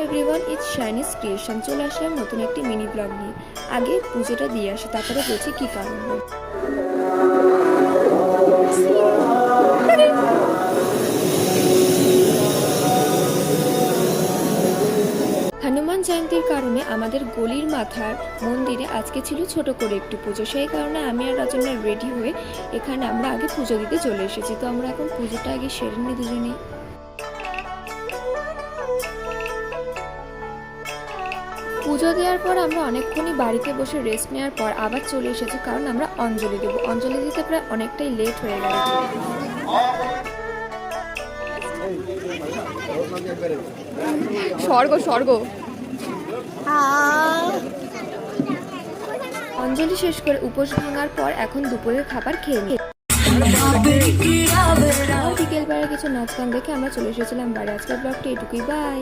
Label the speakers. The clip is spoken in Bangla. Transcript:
Speaker 1: Everyone, it's শাইনিস creation. চলে আসলাম নতুন একটি মিনি ব্লগ নিয়ে। আগে পুজোটা দিয়ে আসি, তারপরে বলছি কী কারণ। হনুমান জয়ন্তীর কারণে আমাদের গলির মাথার মন্দিরে আজকে ছিল ছোট করে একটু পুজো। সেই কারণে আমি আর রচনা রেডি হয়ে এখানে আমরা আগে পুজো দিতে চলে এসেছি। তো আমরা এখন পুজোটা আগে সেরে নিই দুজনেই। পুজো দেওয়ার পর আমরা অনেকক্ষণই বাড়িতে বসে রেস্ট নেওয়ার পর আবার চলে এসেছি, কারণ আমরা অঞ্জলি দেবো। অঞ্জলি দিতে প্রায় অনেকটাই লেট হয়ে গেল। স্বর্গ স্বর্গ। অঞ্জলি শেষ করে উপোস ভাঙার পর এখন দুপুরের খাবার খেয়ে নিই। বিকেলবেলা কিছু নাচ গান দেখে আমরা চলে এসেছিলাম বাড়ি। আজকের ব্লগটা এটুকুই, বাই।